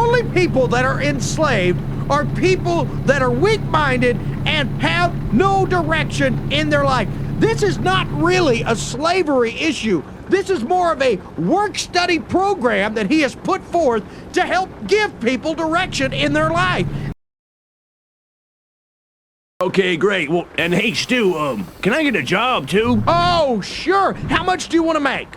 only people that are enslaved are people that are weak-minded and have no direction in their life. This is not really a slavery issue. This is more of a work-study program that he has put forth to help give people direction in their life. Okay, great. Well, and hey, Stu, can I get a job too? Oh, sure. How much do you want to make?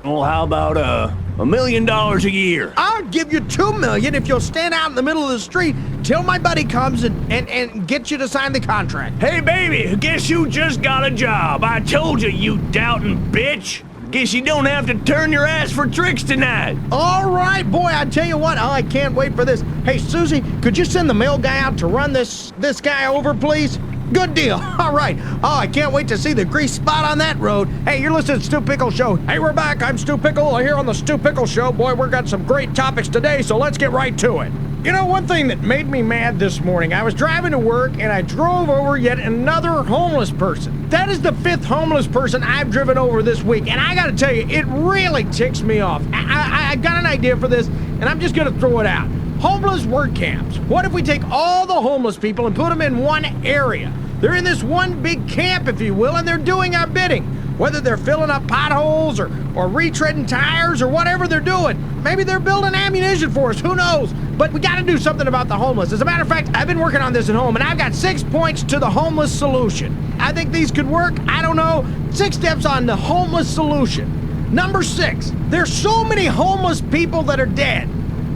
Well, how about $1 million a year? I'll give you $2 million if you'll stand out in the middle of the street till my buddy comes and gets you to sign the contract. Hey, baby, guess who just got a job? I told you, you doubting bitch. Guess you don't have to turn your ass for tricks tonight. All right, boy, I tell you what, I can't wait for this. Hey, Susie, could you send the mail guy out to run this guy over, please? Good deal. All right. Oh, I can't wait to see the grease spot on that road. Hey, you're listening to Stu Pickles Show. Hey, we're back. I'm Stu Pickle here on the Stu Pickles Show. Boy, we've got some great topics today, so let's get right to it. You know, one thing that made me mad this morning, I was driving to work and I drove over yet another homeless person. That is the 5th homeless person I've driven over this week, and I gotta tell you, it really ticks me off. I got an idea for this, and I'm just gonna throw it out. Homeless work camps. What if we take all the homeless people and put them in one area? They're in this one big camp, if you will, and they're doing our bidding. Whether they're filling up potholes or retreading tires or whatever they're doing. Maybe they're building ammunition for us, who knows? But we gotta do something about the homeless. As a matter of fact, I've been working on this at home, and I've got 6 points to the homeless solution. I think these could work. I don't know. 6 steps on the homeless solution. Number 6, there's so many homeless people that are dead.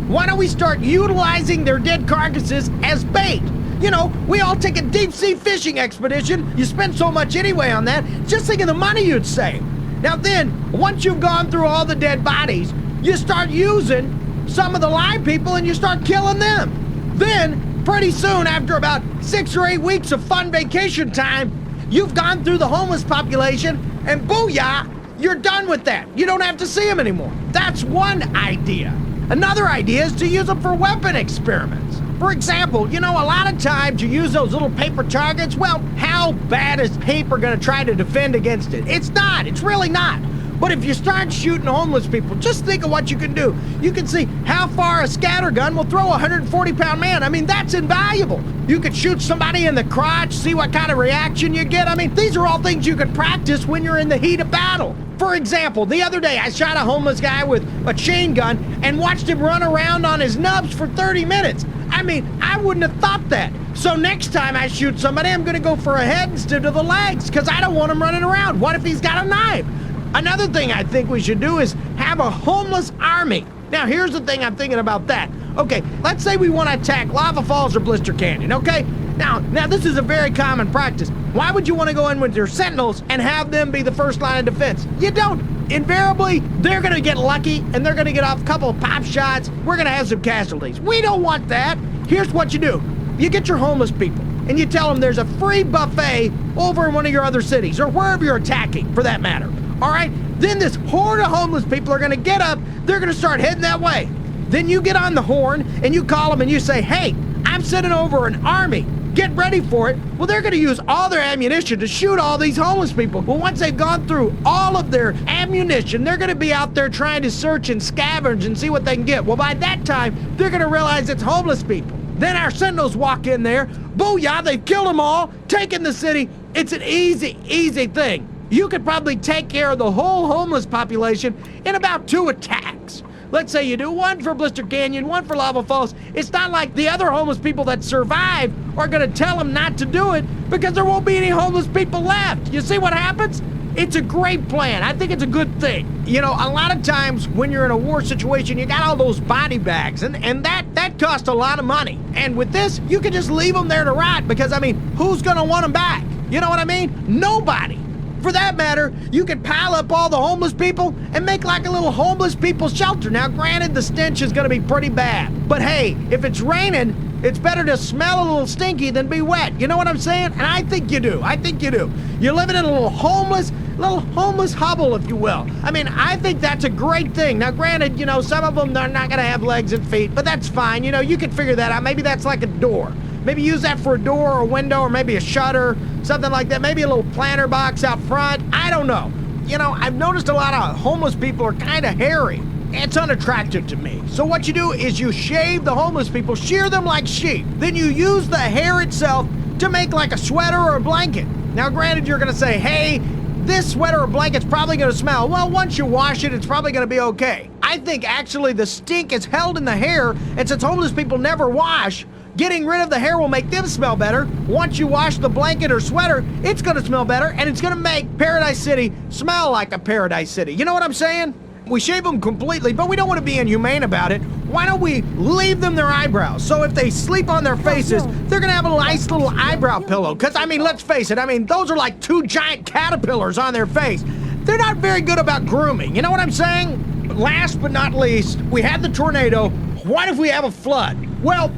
Why don't we start utilizing their dead carcasses as bait? You know, we all take a deep-sea fishing expedition. You spend so much anyway on that. Just think of the money you'd save. Now then, once you've gone through all the dead bodies, you start using some of the live people and you start killing them. Then, pretty soon, after about 6 or 8 weeks of fun vacation time, you've gone through the homeless population and booyah, you're done with that. You don't have to see them anymore. That's one idea. Another idea is to use them for weapon experiments. For example, you know, a lot of times you use those little paper targets. Well, how bad is paper gonna try to defend against it? It's not, it's really not. But if you start shooting homeless people, just think of what you can do. You can see how far a scatter gun will throw a 140-pound man. I mean, that's invaluable. You could shoot somebody in the crotch, see what kind of reaction you get. I mean, these are all things you can practice when you're in the heat of battle. For example, the other day I shot a homeless guy with a chain gun and watched him run around on his nubs for 30 minutes. I mean, I wouldn't have thought that. So next time I shoot somebody, I'm gonna go for a head instead of the legs, because I don't want him running around. What if he's got a knife? Another thing I think we should do is have a homeless army. Now, here's the thing I'm thinking about that. Okay, let's say we want to attack Lava Falls or Blister Canyon, okay? Now this is a very common practice. Why would you want to go in with your sentinels and have them be the first line of defense? You don't. Invariably, they're going to get lucky and they're going to get off a couple of pop shots. We're going to have some casualties. We don't want that. Here's what you do. You get your homeless people and you tell them there's a free buffet over in one of your other cities or wherever you're attacking, for that matter. All right? Then this horde of homeless people are going to get up. They're going to start heading that way. Then you get on the horn and you call them and you say, hey, I'm sending over an army. Get ready for it. Well, they're going to use all their ammunition to shoot all these homeless people. Well, once they've gone through all of their ammunition, they're going to be out there trying to search and scavenge and see what they can get. Well, by that time, they're going to realize it's homeless people. Then our sentinels walk in there. Booyah, they've killed them all, taken the city. It's an easy thing. You could probably take care of the whole homeless population in about 2 attacks. Let's say you do one for Blister Canyon, one for Lava Falls. It's not like the other homeless people that survive are gonna tell them not to do it because there won't be any homeless people left. You see what happens? It's a great plan. I think it's a good thing. You know, a lot of times when you're in a war situation, you got all those body bags, and that costs a lot of money. And with this, you can just leave them there to rot because, I mean, who's gonna want them back? You know what I mean? Nobody. For that matter, you could pile up all the homeless people and make like a little homeless people's shelter. Now, granted, the stench is gonna be pretty bad. But hey, if it's raining, it's better to smell a little stinky than be wet. You know what I'm saying? And I think you do. I think you do. You're living in a little homeless hovel, if you will. I mean, I think that's a great thing. Now, granted, you know, some of them, they're not gonna have legs and feet, but that's fine. You know, you can figure that out. Maybe that's like a door. Maybe use that for a door or a window or maybe a shutter, something like that. Maybe a little planter box out front. I don't know. You know, I've noticed a lot of homeless people are kind of hairy. it's unattractive to me. So what you do is you shave the homeless people, shear them like sheep. Then you use the hair itself to make like a sweater or a blanket. Now granted, you're gonna say, hey, this sweater or blanket's probably gonna smell. Well, once you wash it, it's probably gonna be okay. I think actually the stink is held in the hair, and since homeless people never wash, getting rid of the hair will make them smell better. Once you wash the blanket or sweater, it's gonna smell better, and it's gonna make Paradise City smell like a Paradise City. You know what I'm saying? We shave them completely, but we don't want to be inhumane about it. Why don't we leave them their eyebrows? So if they sleep on their faces, they're gonna have a nice little eyebrow pillow. Cause I mean, let's face it, I mean, those are like 2 giant caterpillars on their face. They're not very good about grooming, you know what I'm saying? Last but not least, we had the tornado. What if we have a flood? Well,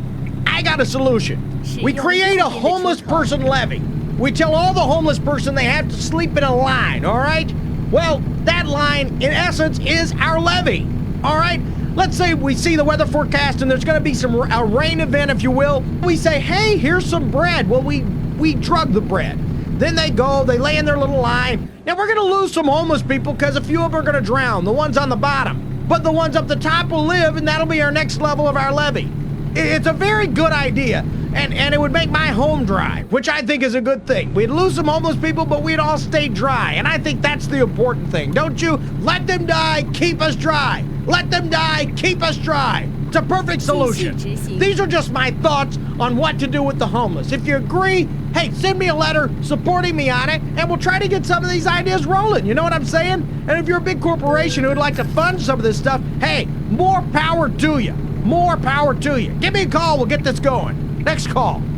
I got a solution. We create a homeless person levy. We tell all the homeless person they have to sleep in a line, all right? Well, that line, in essence, is our levy, all right? Let's say we see the weather forecast and there's gonna be a rain event, if you will. We say, hey, here's some bread. Well, we drug the bread. Then they go, they lay in their little line. Now, we're gonna lose some homeless people because a few of them are gonna drown, the ones on the bottom. But the ones up the top will live, and that'll be our next level of our levy. It's a very good idea, and it would make my home dry, which I think is a good thing. We'd lose some homeless people, but we'd all stay dry, and I think that's the important thing, don't you? Let them die, keep us dry. Let them die, keep us dry. It's a perfect solution. These are just my thoughts on what to do with the homeless. If you agree, hey, send me a letter supporting me on it, and we'll try to get some of these ideas rolling. You know what I'm saying? And if you're a big corporation who would like to fund some of this stuff, hey, more power to you. More power to you. Give me a call, we'll get this going. Next call.